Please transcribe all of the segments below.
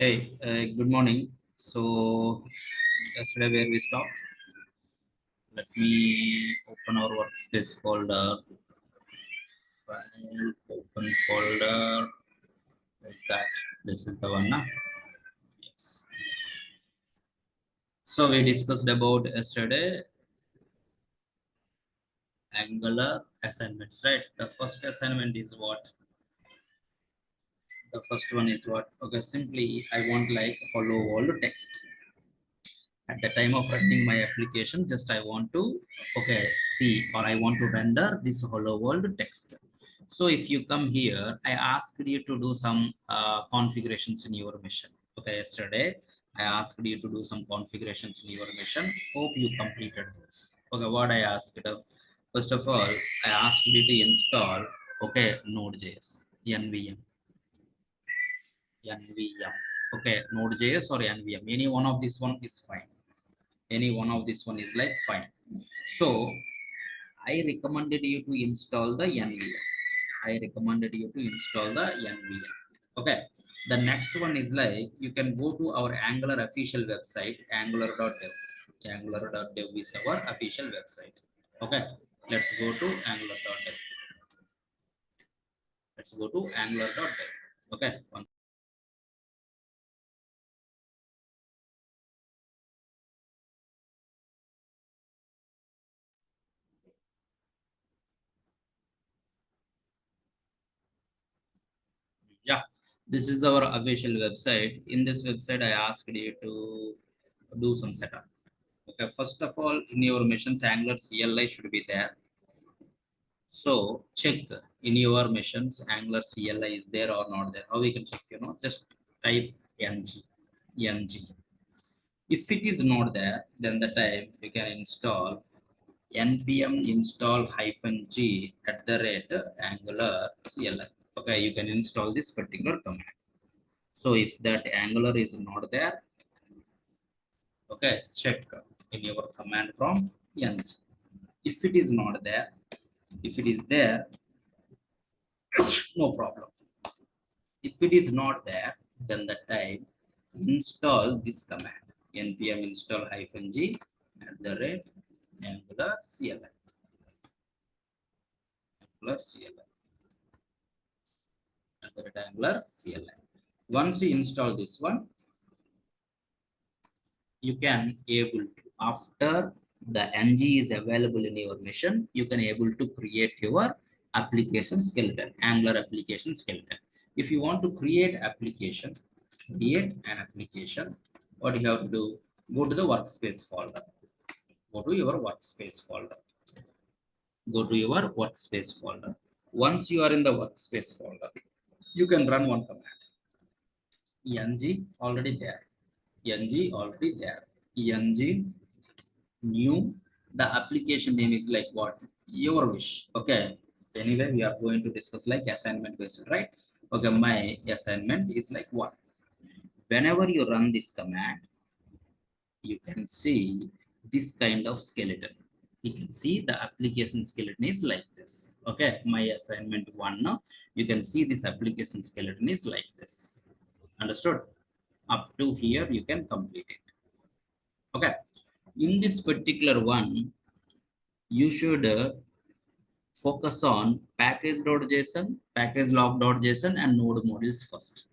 Hey, good morning. So, yesterday where we stopped, let me open our workspace folder. File, open folder. Where's that? This is the one, na? Yes. So, we discussed about yesterday Angular assignments, right? The first assignment is what? The first one is what? Okay, simply I want like hello world text. At the time of running my application, just I want to see, or I want to render this hello world text. So if you come here, I asked you to do some configurations in your mission. Okay, yesterday I asked you to do some configurations in your mission. Hope you completed this. Okay, what I asked, first of all, I asked you to install node.js, nvm. nvm. Okay, node.js or nvm, any one of this one is fine. Any one of this one is like fine. So I recommended you to install the nvm. I recommended you to install the nvm. Okay, the next one is like you can go to our Angular official website, angular.dev. Angular.dev is our official website. Okay, let's go to angular.dev. Let's go to angular.dev. Okay, yeah, this is our official website. In this website I asked you to do some setup. Okay, first of all, in your missions, Angular CLI should be there. So check in your missions, Angular CLI is there or not there. How we can check? Just type ng, ng. If it is not there, then the time you can install npm install -g at the rate Angular CLI. Okay, you can install this particular command. So if that Angular is not there, okay, check in your command prompt ng. If it is not there, if it is there, no problem. If it is not there, then the time install this command npm install -g at the rate Angular CLI. Angular CLI. At the rate Angular CLI. Once you install this one, you can able to, after the ng is available in your mission, you can able to create your application skeleton, Angular application skeleton. If you want to create application, create an application, what you have to do, go to the workspace folder. Go to your workspace folder. Go to your workspace folder. Once you are in the workspace folder, you can run one command. ng already there. ng already there. ng new, the application name is like what, your wish. Okay, anyway we are going to discuss like assignment based, right? Okay, my assignment is like what, whenever you run this command, you can see this kind of skeleton. You can see the application skeleton is like this. Okay, my assignment one, now you can see this application skeleton is like this. Understood? Up to here you can complete it. Okay, in this particular one, you should focus on package.json, package log.json, and node modules first.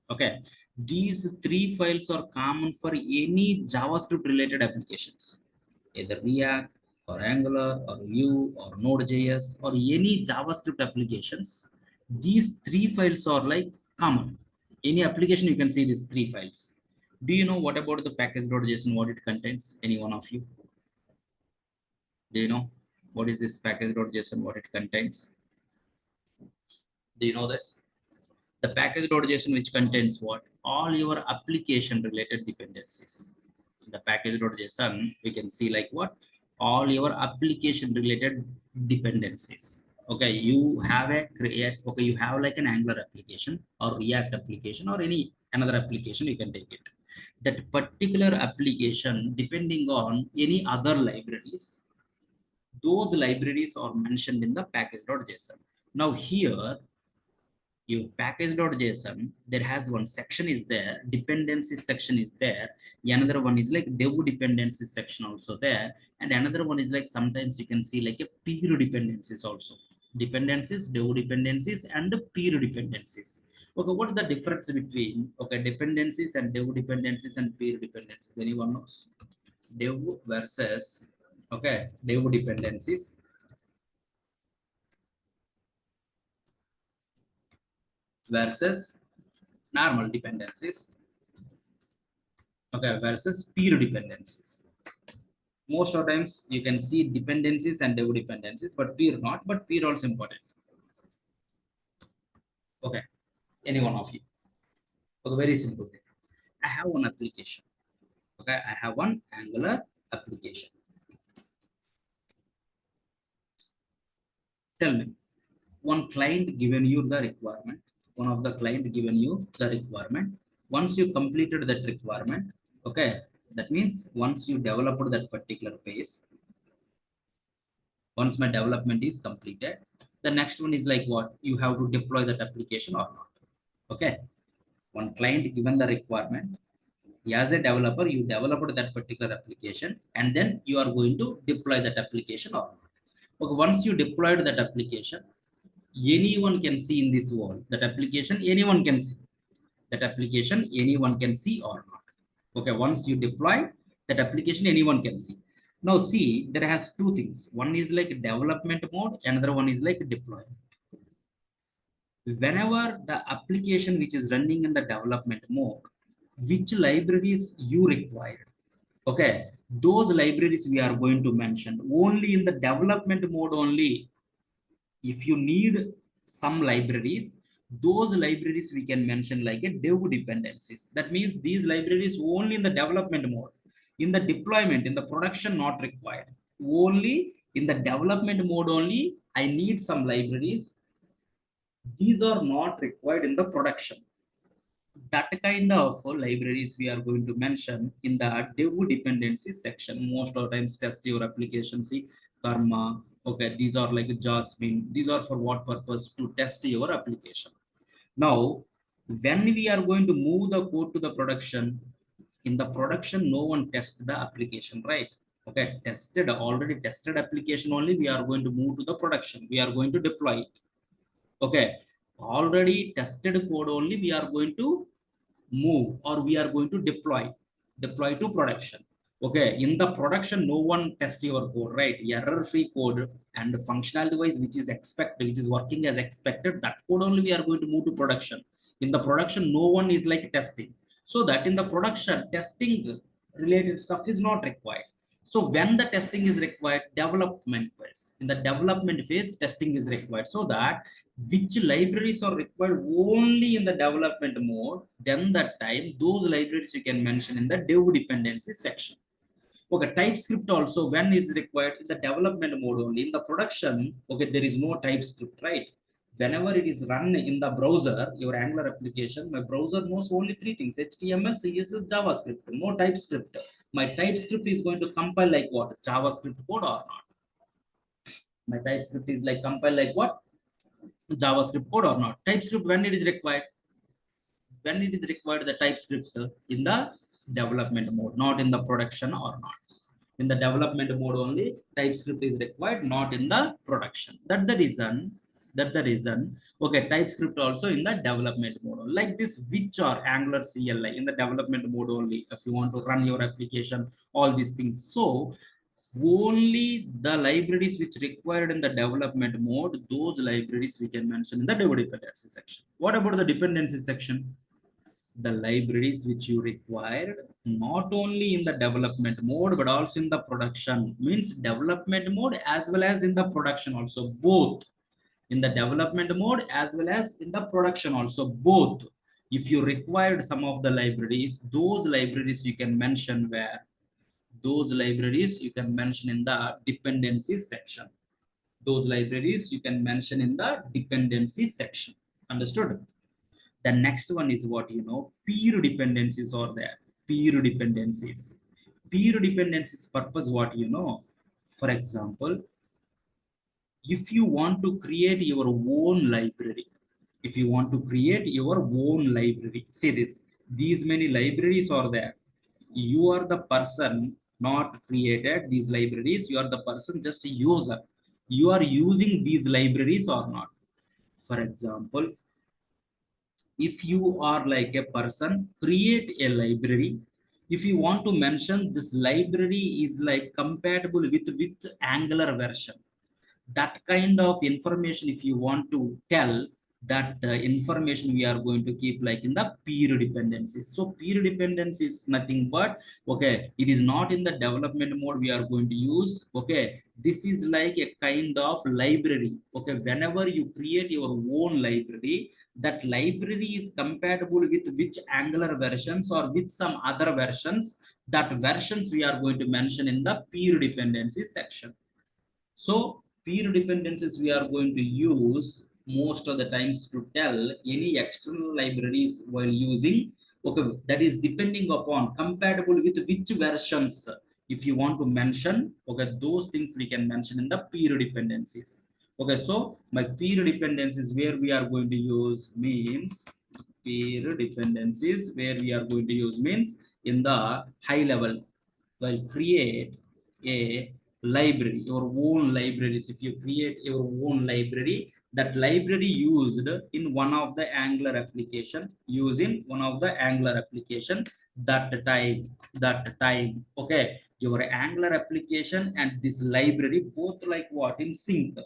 Okay, these three files are common for any JavaScript related applications, either React or Angular or Vue or Node.js or any JavaScript applications. These three files are like common. Any application you can see these three files. Do you know what about the package.json, what it contains? Any one of you? Do you know what is this package.json, what it contains? Do you know this? The package.json, which contains what? All your application related dependencies. The package.json, we can see like what? All your application related dependencies. Okay, you have a create, okay, you have like an Angular application or React application or any another application, you can take it. That particular application, depending on any other libraries, those libraries are mentioned in the package.json. Now here, Your package.json, there has one section is there, dependencies section is there, another one is like dev dependencies section also there, and another one is like sometimes you can see like a peer dependencies also. Dependencies, dev dependencies, and peer dependencies. Okay, what is the difference between okay dependencies and dev dependencies and peer dependencies? Anyone knows? Dev versus okay dev dependencies versus normal dependencies, okay, versus peer dependencies. Most of times you can see dependencies and dev dependencies, but peer not, but peer also important. Okay, any one of you. Okay, very simple thing. I have one application. Okay, I have one Angular application. Tell me, one client given you the requirement, one of the client given you the requirement. Once you completed that requirement, okay, that means once you developed that particular page, once my development is completed, the next one is like what? You have to deploy that application or not. Okay. One client given the requirement. As a developer, you developed that particular application and then you are going to deploy that application or not. Okay. Once you deployed that application, anyone can see in this world that application, anyone can see that application, anyone can see or not. Okay. Once you deploy that application, anyone can see. Now see, there has two things. One is like development mode, another one is like deployment. Whenever the application which is running in the development mode, which libraries you require, okay, those libraries we are going to mention only in the development mode only. If you need some libraries, those libraries we can mention like a dev dependencies. That means these libraries only in the development mode. In the deployment, in the production, not required. Only in the development mode only I need some libraries. These are not required in the production. That kind of libraries we are going to mention in the dev dependencies section. Most of the times test your application, see karma, okay, these are like jasmine, these are for what purpose? To test your application. Now when we are going to move the code to the production, in the production no one tests the application, right? Okay, tested, already tested application only we are going to move to the production, we are going to deploy it. Okay, already tested code only we are going to move or we are going to deploy to production. Okay, in the production no one test your code, right? Error free code and functionality wise which is expected, which is working as expected, that code only we are going to move to production. In the production no one is like testing, so that in the production testing related stuff is not required. So when the testing is required, development phase, in the development phase testing is required, so that which libraries are required only in the development mode, then that time those libraries you can mention in the dev dependency section. Okay, TypeScript also when it's required in the development mode only. In the production, okay, there is no TypeScript, right? Whenever it is run in the browser, your Angular application, my browser knows only three things: HTML, CSS, JavaScript, no TypeScript. My TypeScript is going to compile like what? JavaScript code or not? My TypeScript is like compile like what? JavaScript code or not? TypeScript when it is required? When it is required the TypeScript in the development mode, not in the production or not. In the development mode only TypeScript is required, not in the production. That's the reason. That's the reason. Okay, TypeScript also in the development mode like this, which are Angular CLI in the development mode only. If you want to run your application, all these things. So only the libraries which required in the development mode, those libraries we can mention in the dev dependency section. What about the dependency section? The libraries which you required not only in the development mode but also in the production, means development mode as well as in the production also, both. In the development mode as well as in the production also, both. If you required some of the libraries, those libraries you can mention where? Those libraries you can mention in the dependencies section. Those libraries you can mention in the dependency section. Understood? The next one is what you know, peer dependencies are there. Peer dependencies. Peer dependencies purpose what you know. For example, if you want to create your own library, If you want to create your own library, see this, these many libraries are there. You are the person not created these libraries, you are the person just a user. You are using these libraries or not. For example, if you are like a person create a library, if you want to mention this library is like compatible with which Angular version, that kind of information if you want to tell, that information we are going to keep like in the peer dependencies. So peer dependency is nothing but, okay, it is not in the development mode we are going to use. Okay, this is like a kind of library. Okay, whenever you create your own library, that library is compatible with which Angular versions or with some other versions, that versions we are going to mention in the peer dependency section. So peer dependencies we are going to use most of the times to tell any external libraries while using. Okay, that is depending upon compatible with which versions. If you want to mention, okay, those things we can mention in the peer dependencies. Okay, so my peer dependencies where we are going to use means, peer dependencies where we are going to use means in the high level, while create a library, your own libraries. If you create your own library, that library used in one of the Angular application, using one of the Angular application, that time, okay, your Angular application and this library both like what, in sync,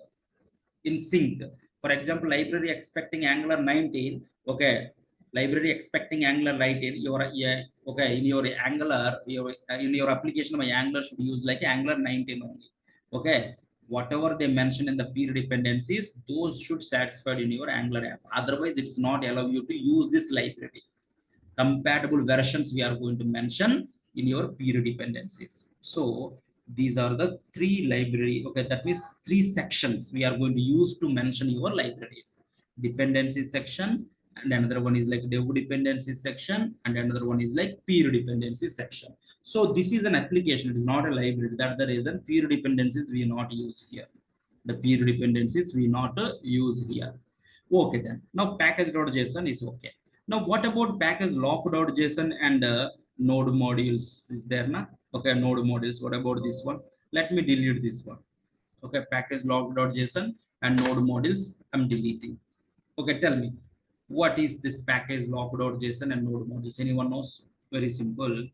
in sync. For example, library expecting Angular 19, okay, library expecting Angular 19, your, yeah, okay, in your Angular, your in your application, my Angular should use like Angular 19 only. Okay, whatever they mention in the peer dependencies, those should satisfy in your Angular app. Otherwise, it's not allow you to use this library. Compatible versions we are going to mention in your peer dependencies. So these are the three library. Okay, that means three sections we are going to use to mention your libraries. Dependency section, and another one is like dev dependency section, and another one is like peer dependency section. So this is an application, it is not a library. That's the reason peer dependencies we not use here. The peer dependencies we not use here. Okay, then now package.json is okay. Now what about package lock.json and node modules is there na? Okay, node modules, what about this one? Let me delete this one. Okay, package log.json and node modules I'm deleting. Okay, tell me, what is this package log.json and node modules? Anyone knows? Very simple.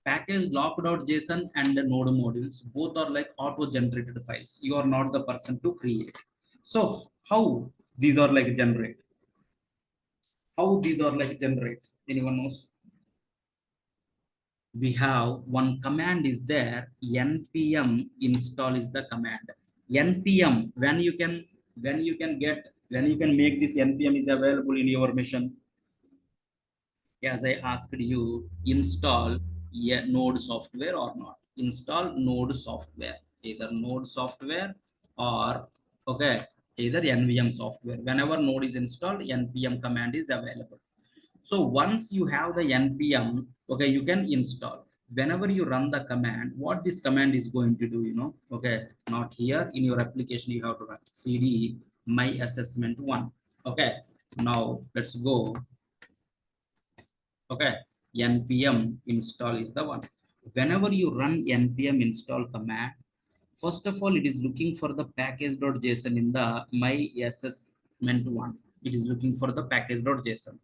Package lock.json and the node modules both are like auto generated files. You are not the person to create. So how these are like generate? How these are like generate? Anyone knows? We have one command is there, npm install is the command. Npm, when you can make this npm is available in your machine. As I asked you, install a node software or not. Install node software, either node software or, okay, either nvm software. Whenever node is installed, npm command is available. So once you have the npm, okay, you can install. Whenever you run the command, what this command is going to do, you know, okay, not here in your application, you have to run cd my assessment one. Okay, now let's go. Okay, npm install is the one. Whenever you run npm install command, first of all, it is looking for the package.json in the my assessment one. It is looking for the package.json.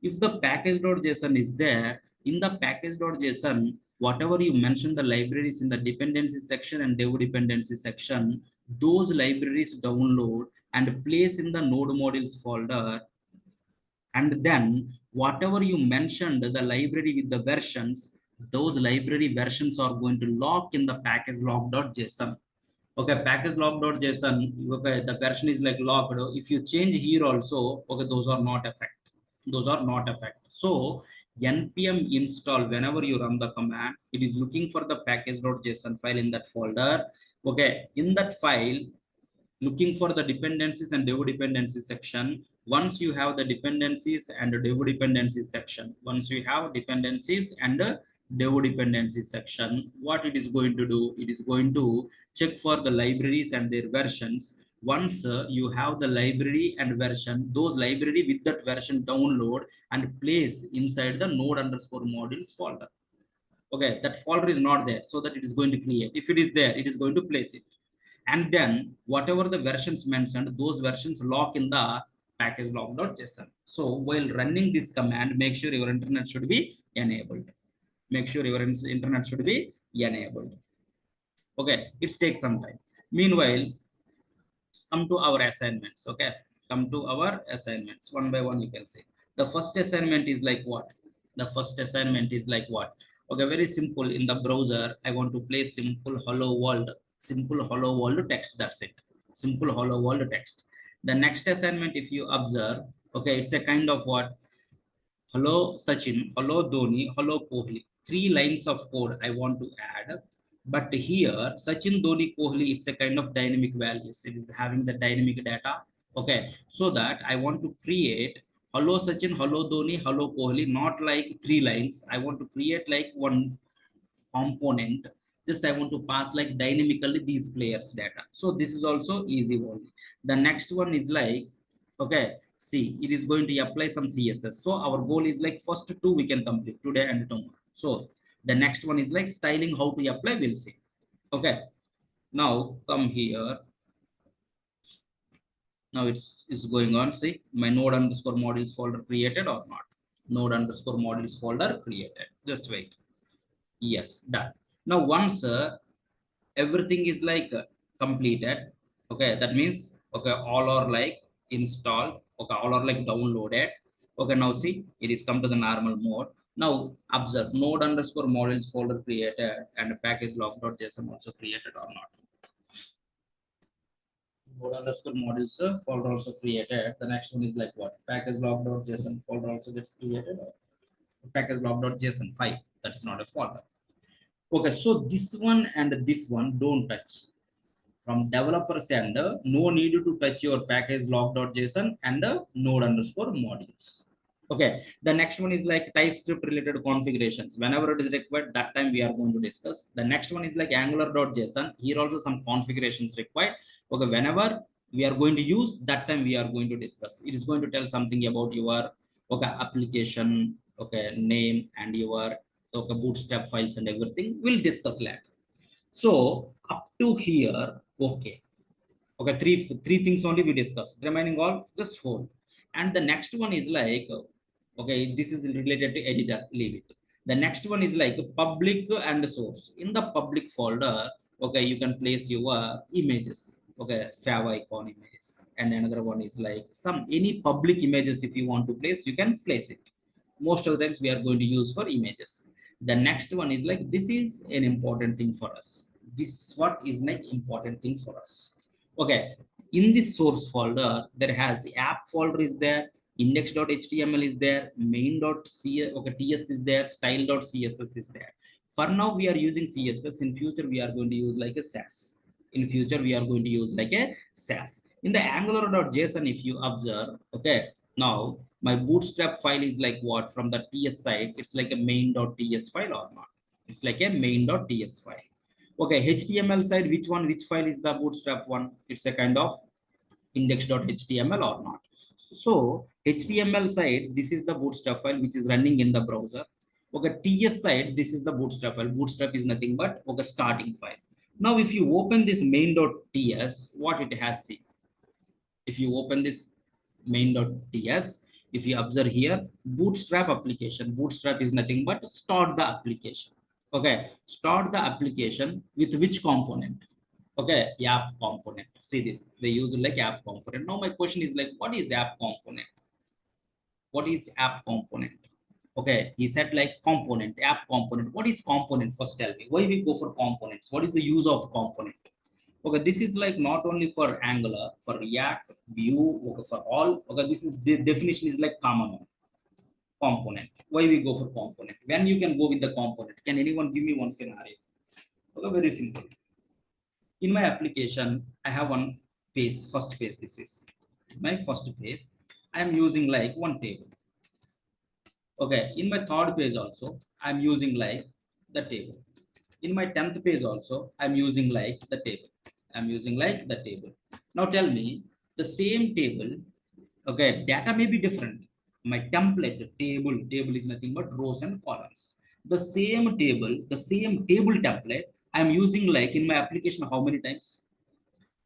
If the package.json is there, in the package.json, whatever you mention the libraries in the dependency section and dev dependency section, those libraries download and place in the node modules folder. And then whatever you mentioned the library with the versions, those library versions are going to lock in the package log.json. Okay, package log.json, okay, the version is like locked. If you change here also, okay, those are not affect, those are not affect. So npm install, whenever you run the command, it is looking for the package.json file in that folder. Okay, in that file, looking for the dependencies and dev dependencies section. Once you have the dependencies and the dev dependencies section, once you have dependencies and the dev dependencies section, what it is going to do, it is going to check for the libraries and their versions. Once you have the library and version, those library with that version download and place inside the node underscore modules folder. Okay, that folder is not there, so that it is going to create. If it is there, it is going to place it. And then whatever the versions mentioned, those versions lock in the package log.json. So while running this command, make sure your internet should be enabled. Make sure your internet should be enabled. Okay, it takes some time. Meanwhile, come to our assignments. Okay, come to our assignments one by one. You can see the first assignment is like what? The first assignment is like what? Okay, very simple. In the browser, I want to play simple hello world, simple hello world text. That's it. Simple hello world text. The next assignment, if you observe, okay, it's a kind of what? Hello Sachin, hello Dhoni, hello Kohli. Three lines of code I want to add. But here, Sachin, Dhoni, Kohli, it's a kind of dynamic values. It is having the dynamic data. Okay, so that I want to create hello Sachin, hello Dhoni, hello Kohli, not like three lines. I want to create like one component. Just I want to pass like dynamically these players data. So this is also easy one. The next one is like, okay, see, it is going to apply some CSS. So our goal is like first two we can complete today and tomorrow. So the next one is like styling, how to apply, we'll see. Okay, now come here. Now it's going on. See, my node underscore modules folder created or not? Node underscore modules folder created. Just wait. Yes, done. Now once everything is like completed, okay, that means, okay, all are like installed, okay, all are like downloaded. Okay, now see, it is come to the normal mode. Now observe, node underscore modules folder created and package log.json also created or not? Node underscore modules folder also created. The next one is like what? Package log.json folder also gets created. Package log.json 5, that's not a folder. Okay, so this one and this one don't touch. From developers end, no need to touch your package log.json and node underscore modules. Okay, the next one is like TypeScript related configurations. Whenever it is required, that time we are going to discuss. The next one is like angular.json. Here also some configurations required. Okay, whenever we are going to use, that time we are going to discuss. It is going to tell something about your, okay, application, okay, name and your, okay, bootstrap files and everything. We'll discuss later. So up to here, okay. Okay, three things only we discussed. Remaining all just hold. And the next one is like, okay, this is related to editor. Leave it. The next one is like public and source. In the public folder, okay, you can place your images. Okay, fav icon images, and another one is like some any public images. If you want to place, you can place it. Most of the times we are going to use for images. The next one is like, this is an important thing for us. This is what is like important thing for us. Okay, in this source folder, there has app folder is there, index.html is there, main.cs, okay, ts is there, style.css is there. For now we are using CSS. In future we are going to use like a SAS. In future we are going to use like a SAS. In the angular.json, if you observe, okay, now my bootstrap file is like what? From the ts side, it's like a main.ts file or not? It's like a main.ts file. Okay, HTML side, which file is the bootstrap one? It's a kind of index.html or not? So HTML side, this is the bootstrap file which is running in the browser. Okay, TS side, this is the bootstrap file. Bootstrap is nothing but, okay, starting file. Now if you open this main.ts, what it has, see, if you open this main.ts, if you observe here, bootstrap application. Bootstrap is nothing but start the application. Okay, start the application with which component? Okay, app component. See this, they use like app component. Now my question is like, what is app component? What is app component? Okay, he said like component, app component. What is component? First tell me why we go for components. What is the use of component? Okay, this is like not only for Angular, for React, Vue, okay, for all. Okay, this is the definition is like common one. Component. Why we go for component? When you can go with the component? Can anyone give me one scenario? Okay, very simple. In my application, I have one page, first page. This is my first page. I am using like one table. Okay, in my third page also, I'm using like the table. In my 10th page also, I'm using like the table. I'm using like the table. Now tell me the same table, okay, data may be different. My table is nothing but rows and columns. The same table template I'm using like in my application how many times?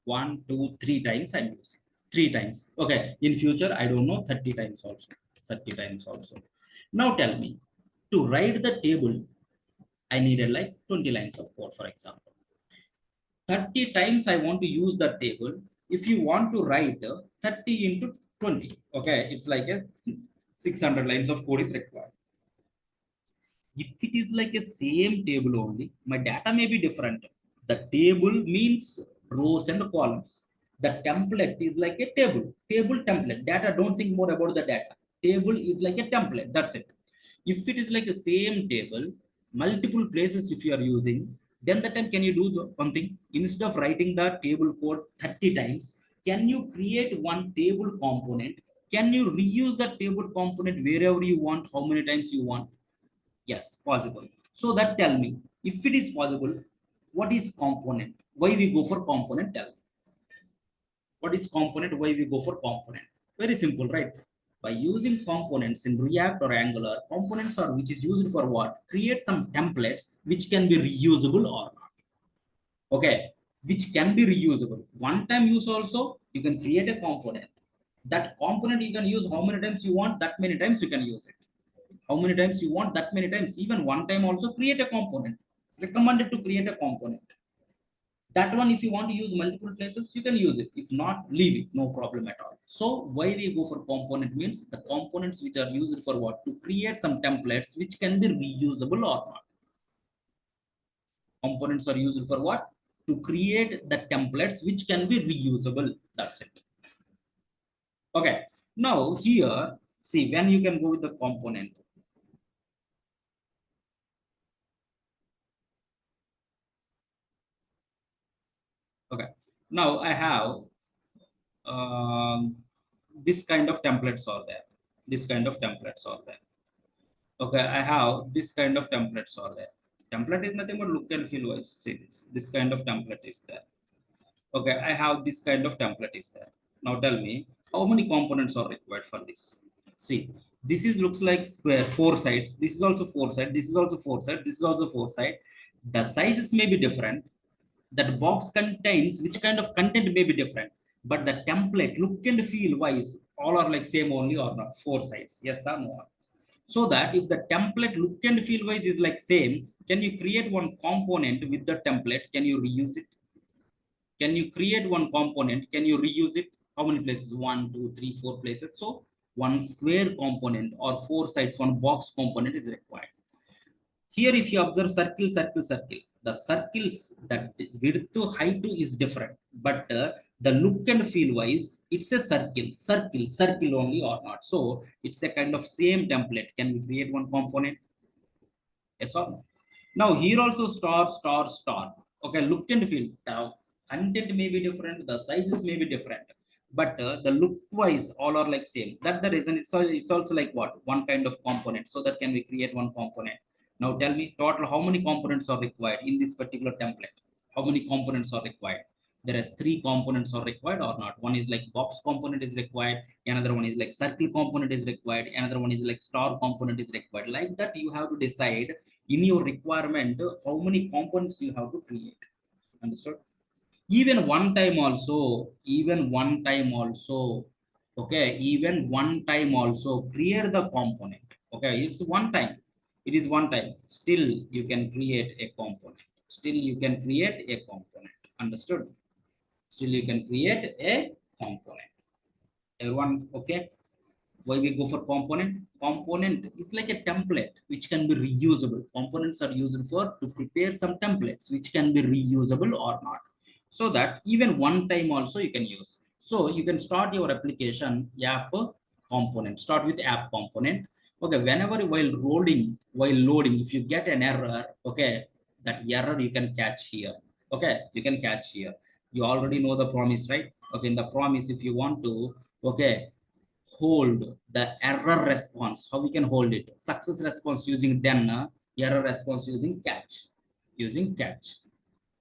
One, two, three times I'm using. Three times. Okay. In future, I don't know, 30 times also. 30 times also. Now tell me, to write the table, I needed like 20 lines of code, for example. 30 times I want to use the table. If you want to write 30 into 20, okay, it's like a 600 lines of code is required. If it is like a same table only, my data may be different. The table means rows and columns. The template is like a table template. Data, don't think more about the data. Table is like a template, that's it. If it is like a same table, multiple places if you are using, then the time can you do the one thing? Instead of writing the table code 30 times, can you create one table component? Can you reuse the table component wherever you want, how many times you want? Yes, possible. So that tell me, if it is possible, what is component? Why we go for component? Tell me. What is component? Why we go for component? Very simple, right? By using components in React or Angular, components are which is used for what? Create some templates which can be reusable or not. Okay, which can be reusable. One time use also, you can create a component. That component you can use how many times you want, that many times you can use it. How many times you want, that many times. Even one time also create a component. Recommended to create a component. That one, if you want to use multiple places, you can use it. If not, leave it, no problem at all. So why we go for component means the components which are used for what? To create some templates which can be reusable or not. Components are used for what? To create the templates which can be reusable. That's it. Okay. Now here, see, when you can go with the component. Okay. Now I have this kind of templates are there. This kind of templates are there. Okay, I have this kind of templates are there. Template is nothing but look and feel wise. See this. This kind of template is there. Okay, I have this kind of template is there. Now tell me how many components are required for this. See, this is looks like square, four sides. This is also four side. This is also four side. This is also four side. The sizes may be different. That box contains which kind of content may be different, but the template look and feel wise all are like same only or not, four sides, yes or no? So that if the template look and feel wise is like same, can you create one component with the template? Can you reuse it? Can you create one component? Can you reuse it? How many places? One, two, three, four places. So one square component or four sides, one box component is required. Here, if you observe circle, circle, circle, the circles that width to height is different, but the look and feel wise, it's a circle only or not. So it's a kind of same template. Can we create one component? Yes or no? Now here also star, star, star. Okay, look and feel. The content may be different, the sizes may be different, but the look wise all are like same. That the reason it's also like what? One kind of component. So that can we create one component. Now tell me total how many components are required in this particular template? How many components are required? There is three components are required or not. One is like box component is required, another one is like circle component is required, another one is like star component is required. Like that you have to decide in your requirement how many components you have to create. Understood? Even one time also, okay, even one time also create the component. Okay, it's one time, it is one time, still you can create a component, still you can create a component. Understood? Still you can create a component. Everyone okay? Why we go for component? Component is like a template which can be reusable. Components are used for to prepare some templates which can be reusable or not, so that even one time also you can use. So you can start your application app component. Start with app component. Okay, whenever while loading, if you get an error, okay, that error you can catch here. Okay, you can catch here. You already know the promise, right? Okay, in the promise, if you want to, okay, hold the error response, how we can hold it? Success response using then, error response using catch. Using catch.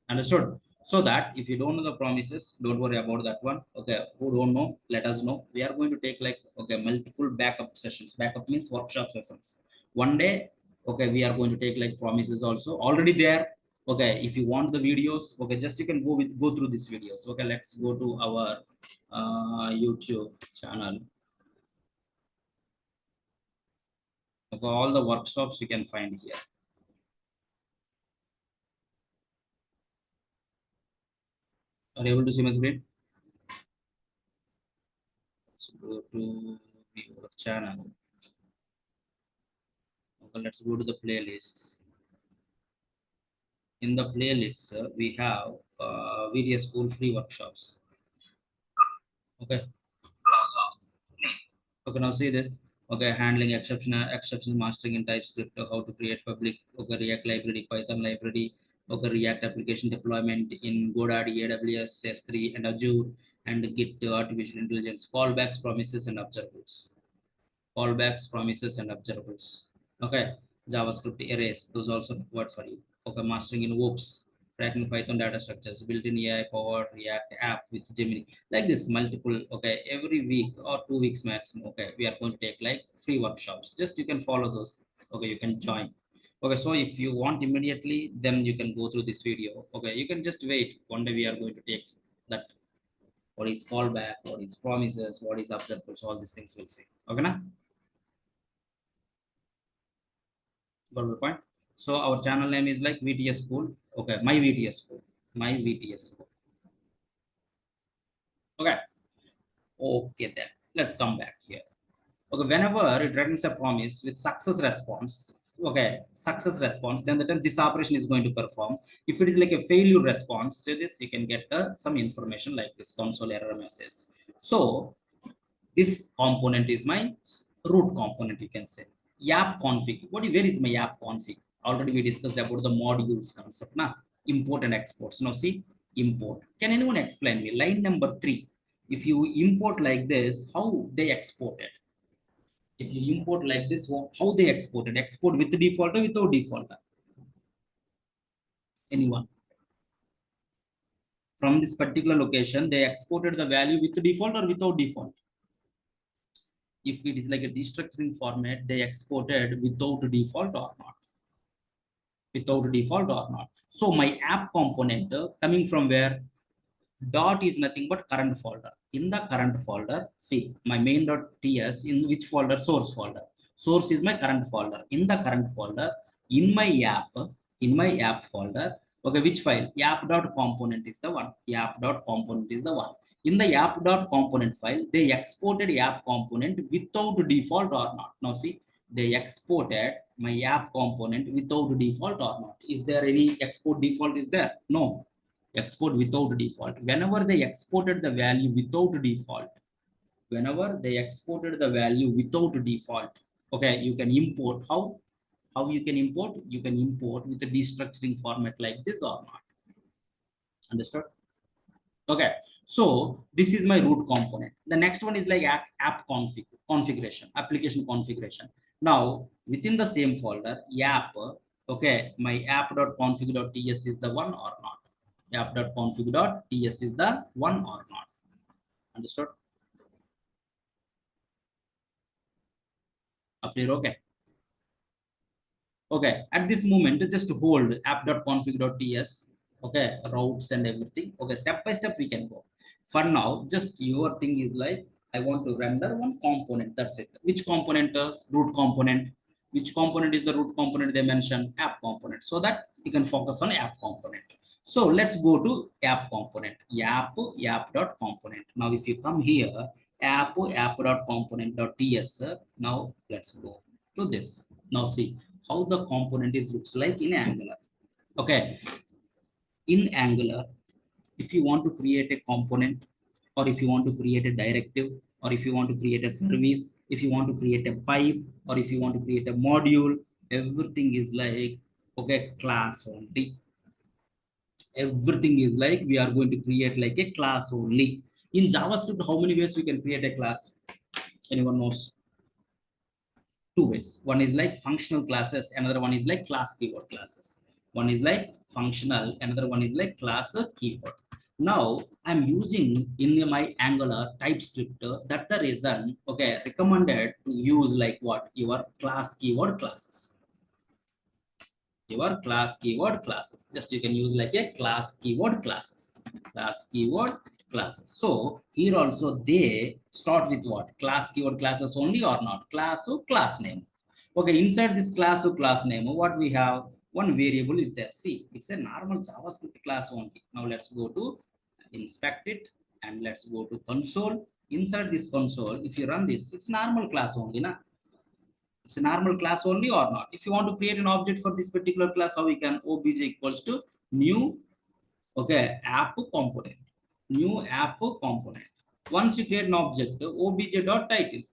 Understood? So that if you don't know the promises, don't worry about that one. Okay, who don't know, let us know. We are going to take like, okay, multiple backup sessions. Backup means workshop sessions. One day, okay, we are going to take like promises also already there. Okay, if you want the videos, okay, just you can go through these videos. Okay, let's go to our YouTube channel. Okay, all the workshops you can find here. Are you able to see my screen? Let's go to your channel. Okay, let's go to the playlists. In the playlist, we have various school free workshops. Okay. Okay, now see this. Okay, handling exception mastering in TypeScript, how to create public, okay, React library, Python library, okay, React application deployment in GoDaddy, AWS, S3, and Azure, and Git, artificial intelligence, callbacks, promises, and observables. Callbacks, promises, and observables. Okay, JavaScript arrays, those also required for you. Okay, mastering in Whoops, tracking Python data structures, built-in AI powered React app with Gemini. Like this, multiple. Okay, every week or 2 weeks maximum. Okay, we are going to take like free workshops. Just you can follow those. Okay, you can join. Okay, so if you want immediately, then you can go through this video. Okay, you can just wait. One day we are going to take that. What is callback? What is promises? What is observables? All these things we'll see. Okay, now. Got the point. So our channel name is like VTS School. Okay, my VTS School. My VTS School. Okay. Okay, then let's come back here. Okay, whenever it returns a promise with success response, okay, success response, then the time this operation is going to perform. If it is like a failure response, so this you can get some information like this console error message. So this component is my root component, you can say. App config. Where is my app config? Already we discussed about the modules concept. Now, import and exports. Now, see, import. Can anyone explain me? Line number 3. If you import like this, how they export it? If you import like this, how they export it? Export with default or without default? Anyone? From this particular location, they exported the value with default or without default? If it is like a destructuring format, they exported without default or not? Without default or not? So my app component coming from where? Dot is nothing but current folder. In the current folder, see my main.ts in which folder? Source folder. Source is my current folder. In the current folder, in my app folder, okay, which file? App.component is the one. App.component is the one. In the app.component file, they exported app component without default or not. Now see, they exported my app component without default or not. Is there any export default is there? No. Export without default. Whenever they exported the value without default, okay, you can import. How you can import? You can import with a destructuring format like this or not. Understood? Okay, so this is my root component. The next one is like app configuration, application configuration. Now within the same folder, app, okay, my app.config.ts is the one or not? App.config.ts is the one or not? Understood? Up here, okay. Okay, at this moment, just hold app.config.ts, okay, routes and everything. Okay, step by step we can go. For now, just your thing is like, I want to render one component, that's it. Which component is root component? Which component is the root component they mentioned? App component. So that you can focus on app component. So let's go to app component, app.component. Now, if you come here, app.component.ts, now let's go to this. Now see how the component is looks like in Angular. Okay, in Angular, if you want to create a component, or if you want to create a directive, or if you want to create a service, if you want to create a pipe, or if you want to create a module, everything is like, okay, class only. Everything is like we are going to create like a class only. In JavaScript, how many ways we can create a class? Anyone knows? Two ways. One is like functional classes, another one is like class keyword classes. One is like functional, another one is like class keyword. Now I'm using in my Angular TypeScript, that the reason, okay, recommended to use like what, your class keyword classes, your class keyword classes. Just you can use like a class keyword classes, class keyword classes. So here also they start with what, class keyword classes only or not, class or class name. Okay, inside this class or class name, what we have, one variable is there. See, it's a normal JavaScript class only. Now let's go to inspect it and let's go to console. Inside this console, if you run this, it's normal class only, na? It's a normal class only or not. If you want to create an object for this particular class, how we can, obj equals to new, okay, app component, new app component. Once you create an object, obj.title,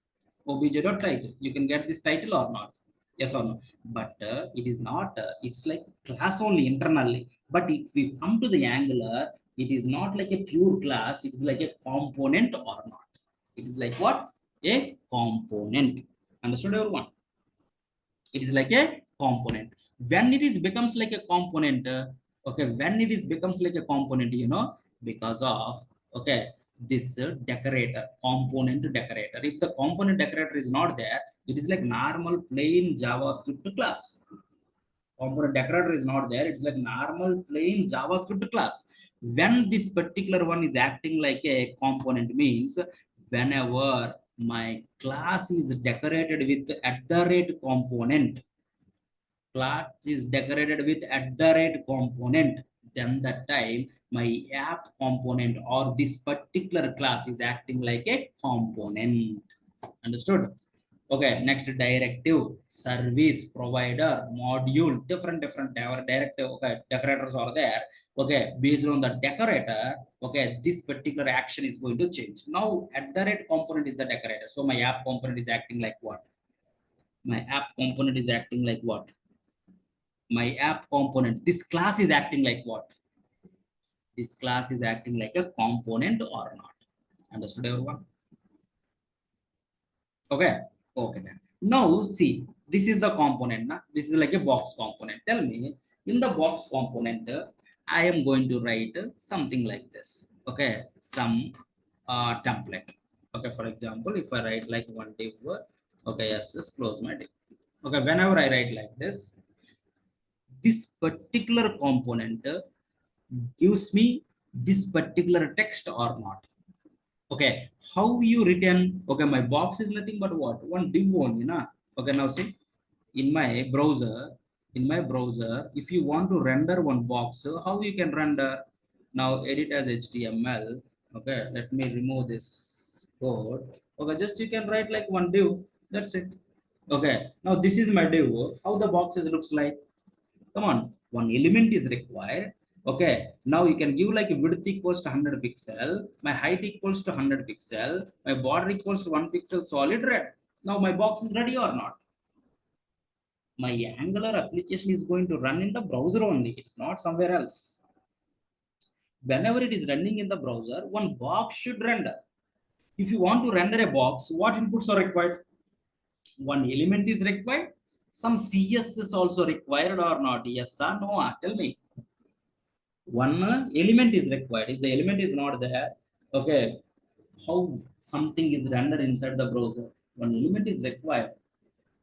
obj.title, you can get this title or not, yes or no. But it is not, it's like class only internally. But if we come to the Angular, it is not like a pure class, it is like a component or not. It is like what, a component. Understood everyone? It is like a component. When it is becomes like a component, okay, when it is becomes like a component, you know, because of, okay, this decorator, component decorator. If the component decorator is not there, it is like normal plain JavaScript class. Component decorator is not there, it's like normal plain JavaScript class. When this particular one is acting like a component means, whenever my class is decorated with @component, class is decorated with @component, then that time my app component or this particular class is acting like a component. Understood? Okay, next, directive, service, provider, module, different directive, okay, decorators are there. Okay, based on the decorator, okay, this particular action is going to change. Now @component is the decorator, so my app component is acting like what, my app component is acting like what, my app component, this class is acting like what, this class is acting like a component or not. Understood everyone? Okay, okay then. Now see, this is the component, na? This is like a box component. Tell me, in the box component, I am going to write something like this. Okay, some template. Okay, for example, if I write like one div, okay, yes, just close my div. Okay, whenever I write like this particular component gives me this particular text or not. Okay, how you written, okay, my box is nothing but what, one div only, na? Okay, now see, in my browser, if you want to render one box, how you can render? Now edit as HTML. Okay, let me remove this code. Okay, just you can write like one div, that's it. Okay, now this is my div. How the boxes looks like? Come on, one element is required. Okay, now you can give like a width equals to 100 pixel, my height equals to 100 pixel, my border equals to 1 pixel solid red. Now my box is ready or not? My Angular application is going to run in the browser only, it's not somewhere else. Whenever it is running in the browser, one box should render. If you want to render a box, what inputs are required? One element is required, some CSS also required or not? Yes or no? Tell me. One element is required. If the element is not there, okay, how something is rendered inside the browser? One element is required,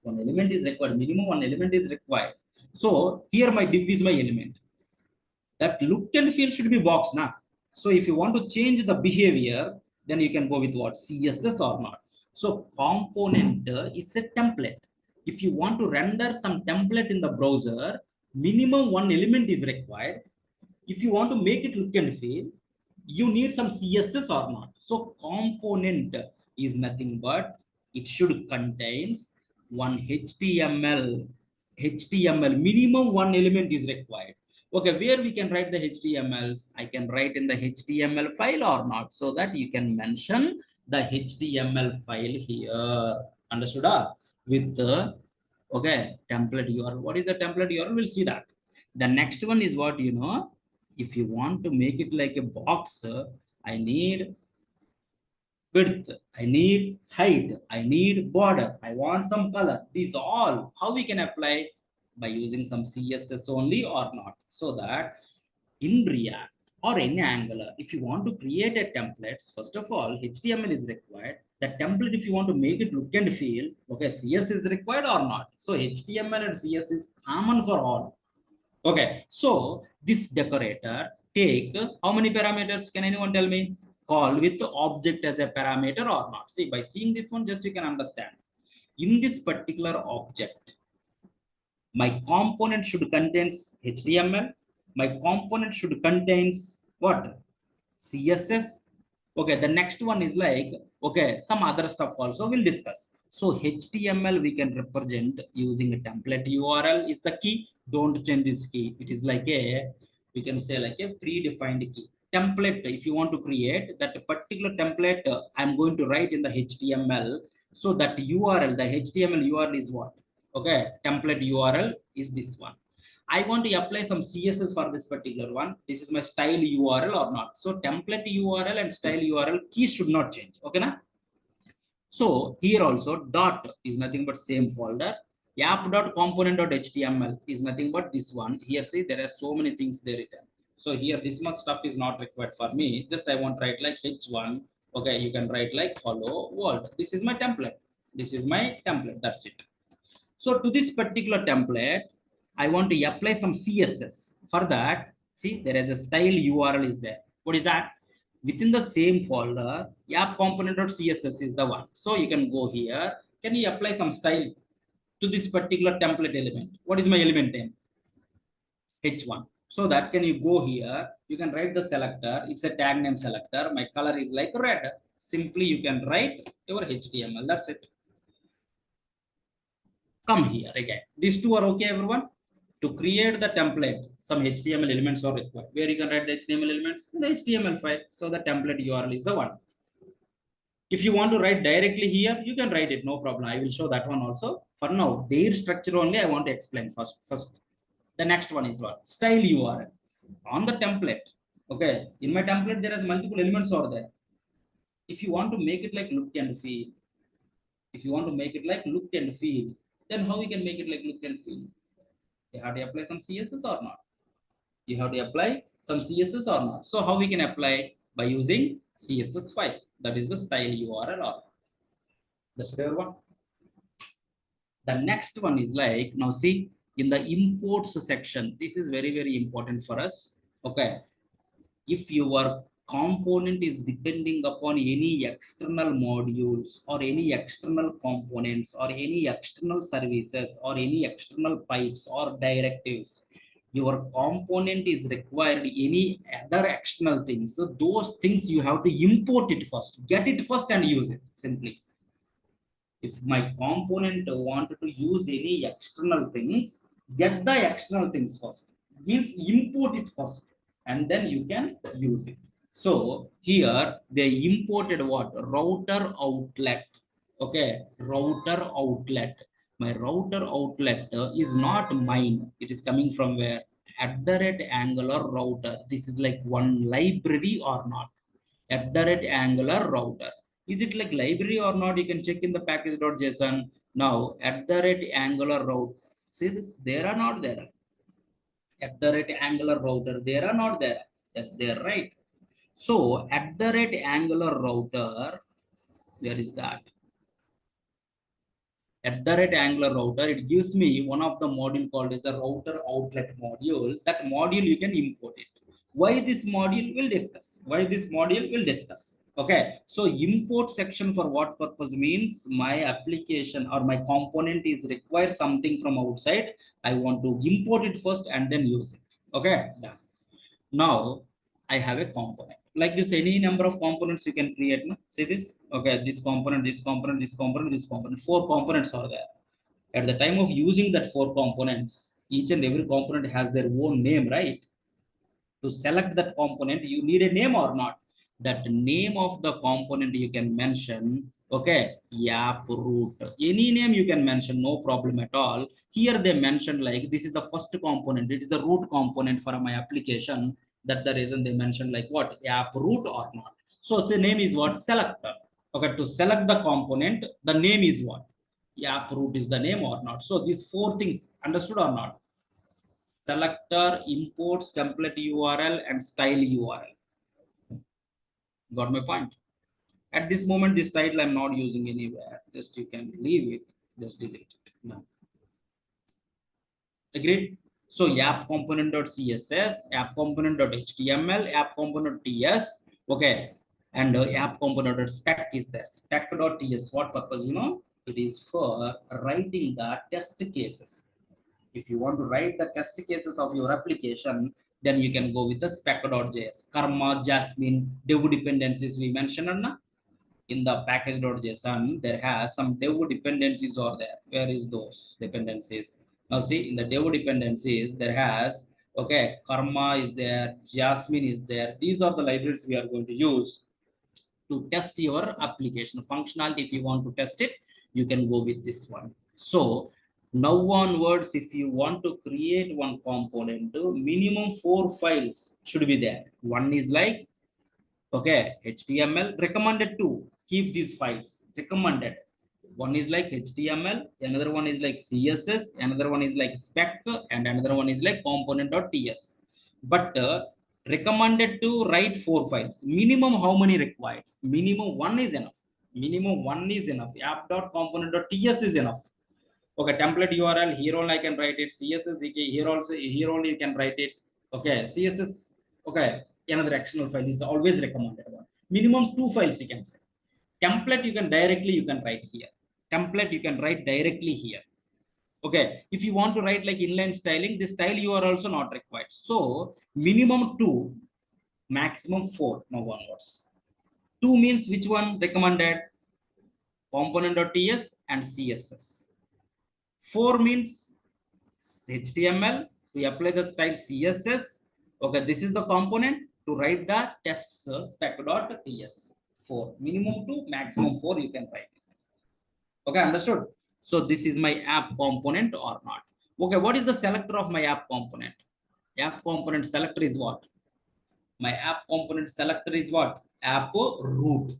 one element is required, minimum one element is required. So here my div is my element, that look and feel should be box, na? So if you want to change the behavior, then you can go with what, CSS or not. So component is a template. If you want to render some template in the browser, minimum one element is required. If you want to make it look and feel, you need some CSS or not. So component is nothing but it should contains one HTML minimum one element is required. Okay, where we can write the HTMLs? I can write in the HTML file or not, so that you can mention the HTML file here. Understood? With the, okay, template URL. What is the template URL? We'll see that. The next one is what, you know, if you want to make it like a box, I need width, I need height, I need border, I want some color. These all how we can apply? by using some CSS only or not. So that in React or any Angular, if you want to create a templates, first of all, HTML is required. The template, if you want to make it look and feel, okay, CS is required or not. So HTML and CS is common for all. Okay, so this decorator take how many parameters? Can anyone tell me? Call with the object as a parameter or not? See, by seeing this one, just you can understand. In this particular object, my component should contains HTML. My component should contains what? CSS. Okay, the next one is like, okay, some other stuff also we'll discuss. So HTML we can represent using a template URL is the key. Don't change this key. It is like a, we can say like a predefined key. Template, if you want to create that particular template, I'm going to write in the HTML. So that URL, the HTML URL is what? Okay, template URL is this one. I want to apply some CSS for this particular one. This is my style URL or not. So template URL and style URL keys should not change. Okay, na? So here also dot is nothing but same folder. App.component.html is nothing but this one. Here see there are so many things there written. So here this much stuff is not required for me. Just I want to write like h1. Okay, you can write like hello world. This is my template. This is my template. That's it. So to this particular template, I want to apply some CSS. For that, see there is a style URL is there. What is that? Within the same folder, app component.css is the one. So you can go here. Can you apply some style to this particular template element? What is my element name? H1. So that can you go here? You can write the selector. It's a tag name selector. My color is like red. Simply you can write your HTML. That's it. Come here again. These two are okay, everyone. To create the template, some HTML elements are required. Where you can write the HTML elements in the HTML file. So the template URL is the one. If you want to write directly here, you can write it, no problem. I will show that one also. For now, their structure only I want to explain first. The next one is what? Style URL. On the template. Okay. In my template, there are multiple elements over there. If you want to make it like look and feel, then how we can make it like look and feel? You have to apply some CSS or not? You have to apply some CSS or not? So how we can apply? By using CSS file. That is the style URL or the third one. The next one is like, now see in the imports section, this is very, very important for us. Okay. If your component is depending upon any external modules or any external components or any external services or any external pipes or directives, your component is required any other external things. So those things you have to import it first, get it first and use it simply. If my component wanted to use any external things, get the external things first. Means import it first and then you can use it. So here they imported what? Router outlet. Okay, router outlet. My router outlet is not mine. It is coming from where? @Angular router. This is like one library or not? @Angular router. Is it like library or not? You can check in the package.json. Now @Angular router. See this? There are not there. @Angular router. There are not there. Yes, they are right. So @Angular router. Where is that? @Angular router. It gives me one of the module called as a router outlet module. That module you can import it. Why this module will discuss. Okay, so import section for what purpose means my application or my component is required something from outside. I want to import it first and then use it. Okay, done. Now I have a component like this. Any number of components you can create. No? See this? Okay, this component, this component, this component, this component. 4 components are there. At the time of using that 4 components, each and every component has their own name, right? To select that component, you need a name or not? That name of the component you can mention. Okay, app root. Any name you can mention, no problem at all. Here they mentioned like this is the first component. It is the root component for my application. That's the reason they mentioned like what? App root or not. So the name is what? Selector. Okay, to select the component, the name is what? App root is the name or not. So these four things, understood or not? Selector, imports, template URL, and style URL. Got my point? At this moment, this title I'm not using anywhere. Just you can leave it, just delete it. No. Agreed? So app component.css, app component.html, app component.ts, okay, and app component.spec is there. Spec.ts, what purpose? You know, it is for writing the test cases. If you want to write the test cases of your application, then you can go with the spec.js. Karma, Jasmine, dev dependencies we mentioned, na? In the package.json, there has some dev dependencies are there. Where is those dependencies? Now see, in the dev dependencies, there has, okay, Karma is there, Jasmine is there. These are the libraries we are going to use to test your application functionality. If you want to test it, you can go with this one. So now onwards, if you want to create one component, minimum 4 files should be there. One is like, okay, HTML, recommended to keep these files, recommended. One is like HTML, another one is like CSS, another one is like spec, and another one is like component.ts. But recommended to write 4 files. Minimum how many required? Minimum 1 is enough. Minimum 1 is enough. App.component.ts is enough. Okay, template URL, here only I can write it. CSS, here also, here only you can write it. Okay, CSS, okay, another external file is always recommended one. Minimum 2 files you can say. Template you can directly, you can write here. Template you can write directly here. Okay, if you want to write like inline styling, this style you are also not required. So minimum 2, maximum 4 now onwards. 2 means which one recommended? Component.ts and CSS. 4 means HTML, we apply the style CSS. Okay, this is the component to write the tests spec.ts. 4, minimum 2, maximum 4 you can write. Okay, understood? So this is my app component or not. Okay, what is the selector of my app component? App component selector is what? My app component selector is what? App root.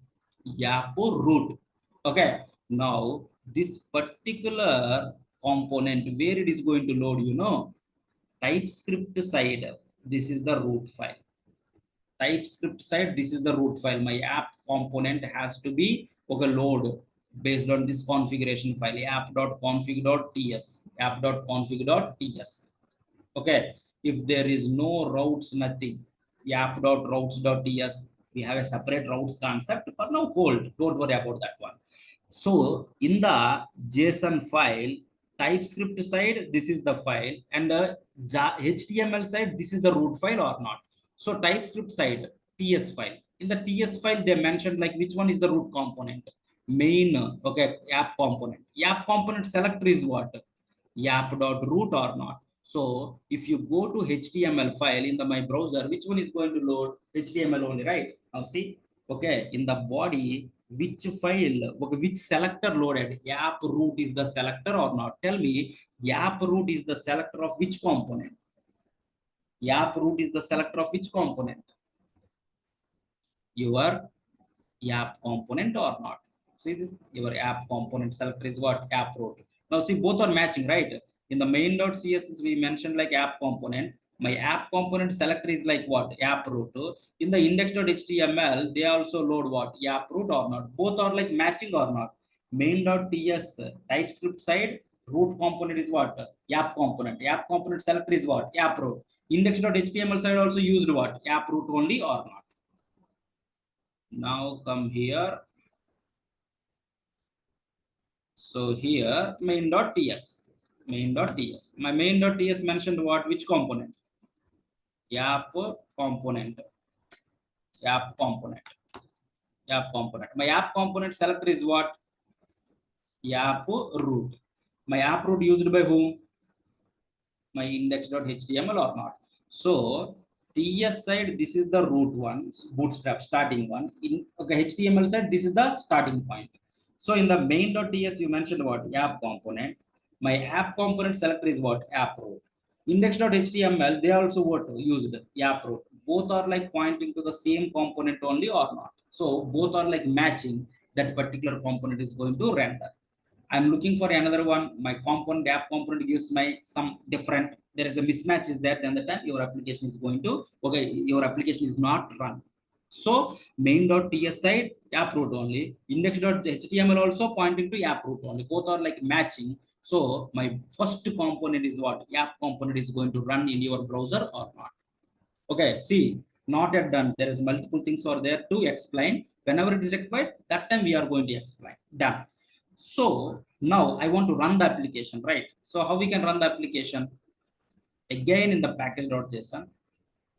App root. Okay, now this particular component, where it is going to load, you know, TypeScript side, this is the root file. TypeScript side, this is the root file. My app component has to be, okay, load based on this configuration file, app.config.ts, app.config.ts. Okay, if there is no routes, nothing, app.routes.ts, we have a separate routes concept. For now, hold, don't worry about that one. So in the JSON file, TypeScript side, this is the file, and the HTML side, this is the root file or not. So TypeScript side, TS file. In the TS file, they mentioned like which one is the root component. Main, okay, app component. App component selector is what? App.root or not. So if you go to HTML file in the my browser, which one is going to load? HTML only, right? Now see, okay, in the body, which file, okay, which selector loaded? App root is the selector or not? Tell me, app root is the selector of which component? App root is the selector of which component? Your app component or not? See this, your app component selector is what? App root. Now see, both are matching, right? In the main.css we mentioned like app component. My app component selector is like what? App root. In the index.html, they also load what? App root or not? Both are like matching or not? Main.ts TypeScript side, root component is what? App component. App component selector is what? App root. Index.html side also used what? App root only or not? Now come here. So here main.ts, main.ts. My main.ts mentioned what? Which component? App component, app component, app component. My app component selector is what? App root. My app root used by whom? My index.html or not? So TS side, this is the root one, bootstrap starting one. In okay, HTML side, this is the starting point. So in the main.ts, you mentioned what? App component. My app component selector is what? App root. Index.html, they also what used? App root. Both are like pointing to the same component only or not. So both are like matching that particular component is going to render. I'm looking for another one. My component, app component gives my some different. There is a mismatch is there. Then the time your application is going to, okay, your application is not run. So main.ts side app root only. Index.html also pointing to app root only. Both are like matching. So my first component is what? App component is going to run in your browser or not. Okay, see, not yet done. There is multiple things are there to explain. Whenever it is required, that time we are going to explain. Done. So now I want to run the application, right? So how we can run the application? Again in the package.json.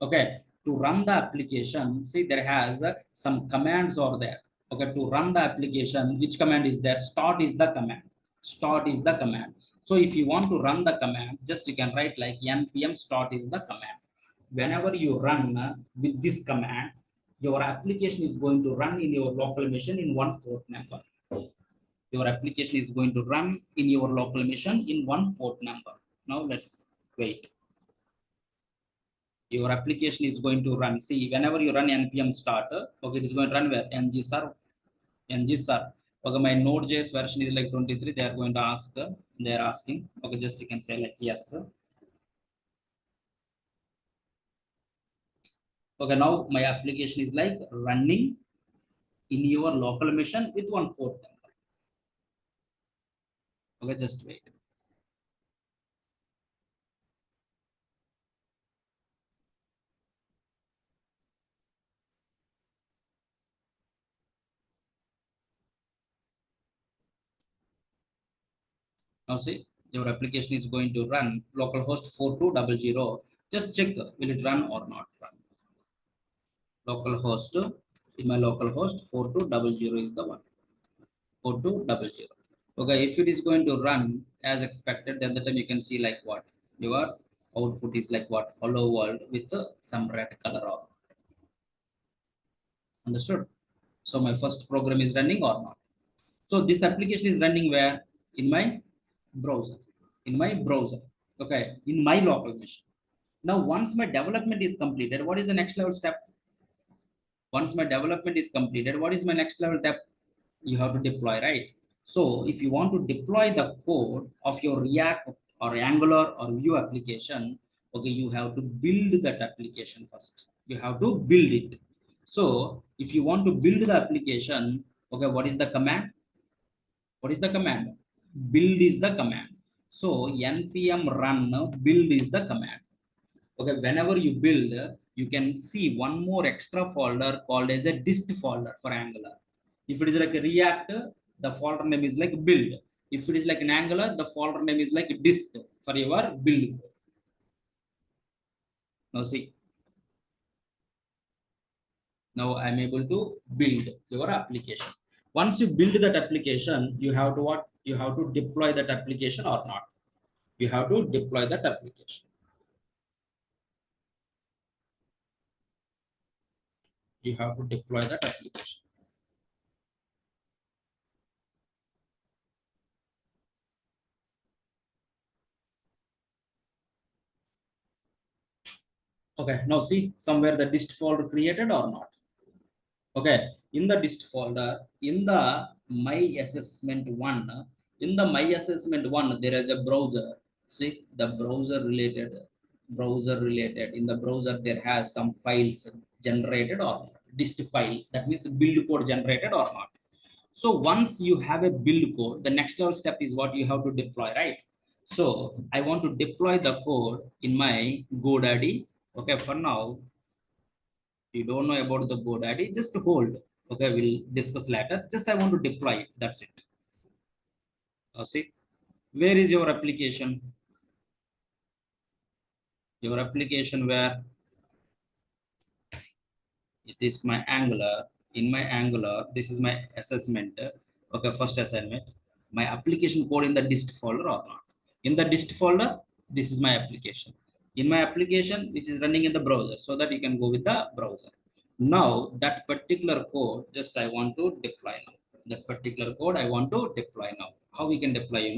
Okay, to run the application, see there has some commands are there. Okay, to run the application, which command is there? Start is the command. Start is the command. So if you want to run the command, just you can write like npm start is the command. Whenever you run with this command, your application is going to run in your local machine in one port number. Your application is going to run in your local machine in one port number. Now let's wait. Your application is going to run. See, whenever you run npm start, okay, it is going to run where ng-sar. Okay, my Node.js version is like 23. They are going to ask, they are asking. Okay, just you can say like yes. Okay, now my application is like running in your local machine with one port number. Okay, just wait. Now see, your application is going to run localhost 4200. Just check will it run or not run. Localhost, in my localhost 4200 is the one. 4200. Okay, if it is going to run as expected, then the time you can see like what your output is like what hello world with some red color or understood. So my first program is running or not. So this application is running where? In my browser. In my browser. Okay, in my local machine. Now, once my development is completed, what is the next level step? Once my development is completed, what is my next level step? You have to deploy, right? So if you want to deploy the code of your React or Angular or Vue application, okay, you have to build that application first. You have to build it. So if you want to build the application, okay, what is the command? What is the command? Build is the command. So npm run build is the command. Okay, whenever you build, you can see one more extra folder called as a dist folder for Angular. If it is like a React, the folder name is like build. If it is like an Angular, the folder name is like dist for your build. Now see, now I'm able to build your application. Once you build that application, you have to what? You have to deploy that application or not. You have to deploy that application. You have to deploy that application. Okay, now see somewhere the dist folder created or not. Okay, in the dist folder, in the my assessment one, in the my assessment one, there is a browser. See the browser related. In the browser, there has some files generated or not. Dist file, that means build code generated or not. So once you have a build code, the next level step is what you have to deploy, right? So I want to deploy the code in my GoDaddy. Okay, for now you don't know about the GoDaddy, just hold. Okay, we'll discuss later. Just I want to deploy it. That's it. See, where is your application? Your application where? It is my Angular. In my Angular, this is my assessment. Okay, first assignment. My application code in the dist folder or not? In the dist folder, this is my application. In my application, which is running in the browser, so that you can go with the browser. Now, that particular code, just I want to deploy now. That particular code I want to deploy now. How we can deploy,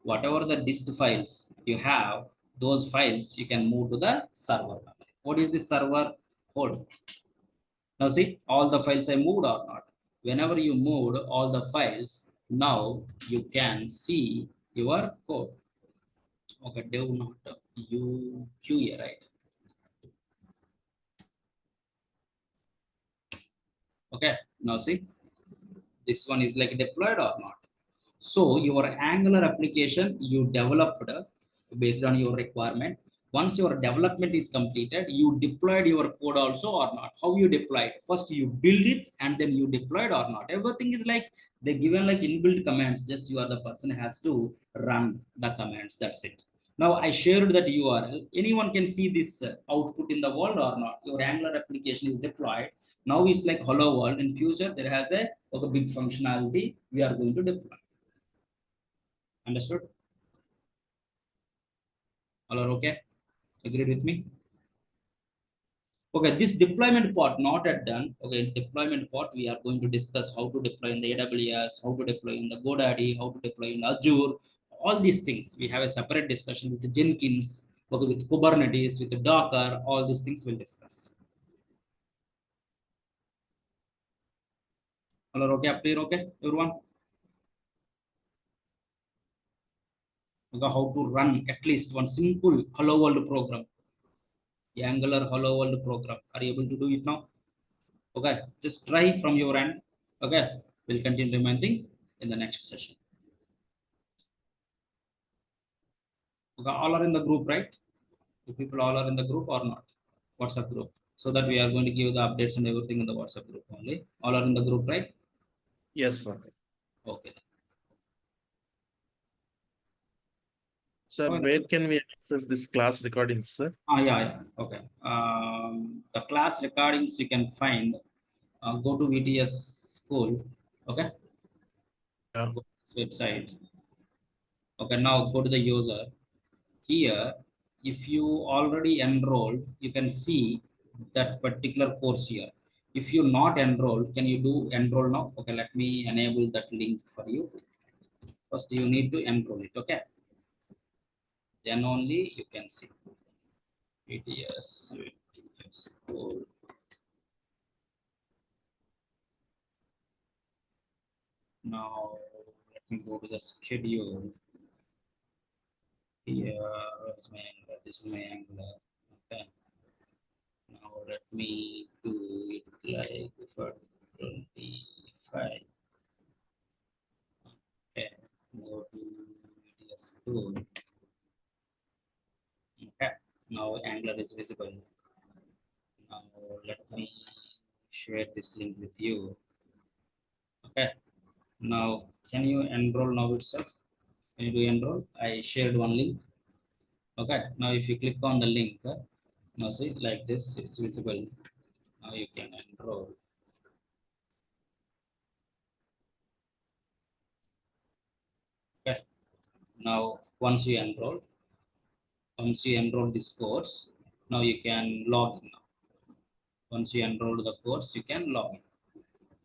whatever the dist files you have, those files you can move to the server. What is the server? Hold. Now see, all the files I moved or not. Whenever you moved all the files, Now you can see your code. Okay, dev not you QA, right? Okay, now see, this one is like deployed or not. So your Angular application you developed based on your requirement. Once your development is completed, you deployed your code also or not. How you deployed? First you build it and then you deployed or not. Everything is like they given like inbuilt commands. Just you are the person has to run the commands. That's it. Now I shared that URL. Anyone can see this output in the world or not. Your Angular application is deployed. Now it's like hello world. In future there has a okay, big functionality we are going to deploy. Understood? All are okay? Agreed with me? Okay, this deployment part not yet done. Okay, deployment part we are going to discuss how to deploy in the AWS, how to deploy in the GoDaddy, how to deploy in Azure. All these things we have a separate discussion with the Jenkins, okay, with Kubernetes, with the Docker. All these things we'll discuss. All are okay? Up to here, okay, everyone? Okay, how to run at least one simple Hello World program, the Angular Hello World program. Are you able to do it now? Okay, just try from your end. Okay, we'll continue remain things in the next session. Okay, all are in the group, right? The people all are in the group or not? WhatsApp group. So that we are going to give the updates and everything in the WhatsApp group only. All are in the group, right? Yes, sir. Okay. Sir, Okay. where can we access this class recording, sir? Yeah. Okay. The class recordings you can find. Go to VTS school. Okay. Yeah. Go to this website. Okay. Now go to the user. Here, if you already enrolled, you can see that particular course here. If you not enrolled, can you do enroll now? Okay, let me enable that link for you. First you need to enroll it. Okay, then only you can see VTS school. Now let me go to the schedule. Here is my Angular, this is my Angular. Okay, now let me do it like for 25. Okay, go to VTS tool. Okay, now Angular is visible. Now let me share this link with you. Okay, now can you enroll now itself? Can you do enroll? I shared one link. Okay, now if you click on the link, now see like this, it's visible. Now you can enroll. Okay, now once you enroll this course, now you can log in. Now. Once you enroll the course, you can log in.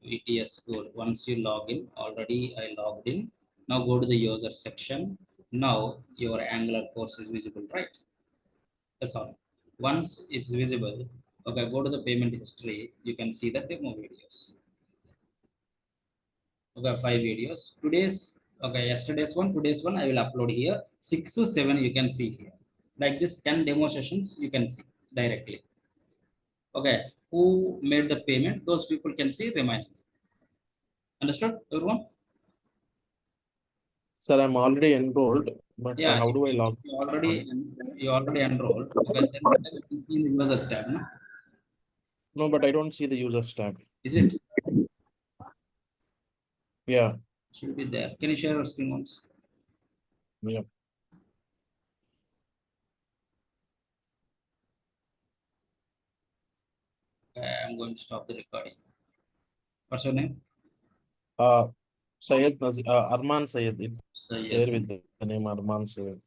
VTS code. Once you log in, already I logged in. Now go to the user section. Now your Angular course is visible, right? That's all. Once it's visible, okay, go to the payment history. You can see the demo videos. Okay, 5 videos. Yesterday's one, today's one, I will upload here. 6 to 7, you can see here. Like this, 10 demo sessions, you can see directly. Okay, who made the payment? Those people can see remaining. Understood, everyone? Sir, I'm already enrolled, but Yeah, how if do I if log on? you already enrolled, okay, then you can see in the users tab, no? No, but I don't see the users tab. Is it? Yeah, Should be there. Can you share your screen once? yeah. Okay, I'm going to stop the recording. What's your name? Uh, Arman Sayed. It's there Sayed. with the name Arman Sayed.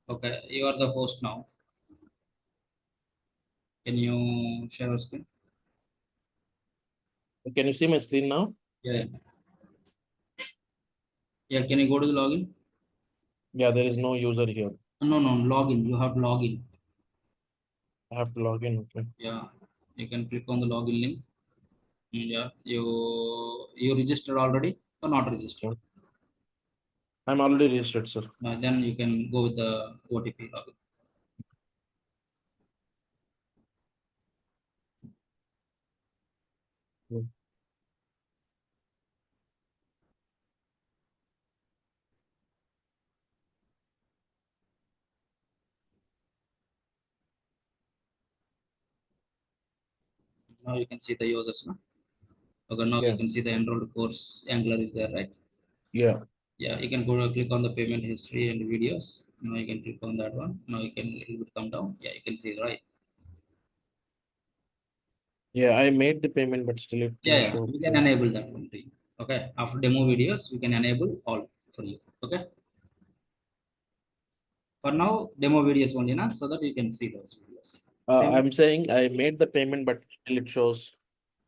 Okay, you are the host now. Can you share your screen? Can you see my screen now? Yeah. Yeah, can you go to the login? Yeah, there is no user here. No, no, login. You have to log in. I have to log in. Okay. Yeah, you can click on the login link. Yeah, you registered already? or not registered? I'm already registered, sir. Then you can go with the OTP login. Hmm. Now you can see the users now. Okay, now you Yeah, can see the enrolled course Angular is there, right? yeah, Yeah, you can go to click on the payment history and videos. Now you can click on that one. Now you can little bit come down. Yeah, you can see, right? yeah. I made the payment, but still it Yeah, didn't yeah, show. we can enable that one to you. Okay, after demo videos, we can enable all for you. Okay, for now, demo videos only now, so that you can see those videos. Same. I'm saying I made the payment, but still it shows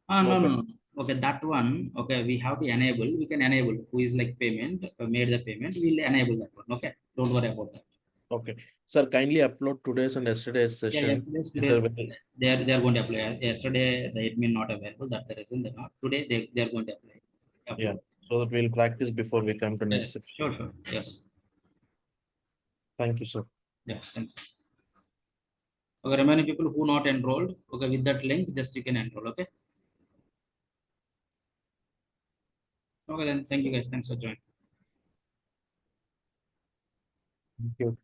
Ah, no no, no, payment. no. Okay, that one. Okay, we have to enable. We can enable who is like payment, made the payment. We'll enable that one. Okay, don't worry about that. Okay, sir. Kindly upload today's and yesterday's Yeah, session. yesterday's, Is there today's, they are going to apply. Yesterday, the admin not available. That's the reason they're not. Today, they are going to apply. Yeah, Upload. so that we'll practice before we come to Yeah, next session. sure, sure. Yes. Thank you, sir. Yeah, thank you. Okay, remaining people who not enrolled. Okay, with that link, just you can enroll. Okay. Okay, then thank you guys. Thanks for joining. Thank you.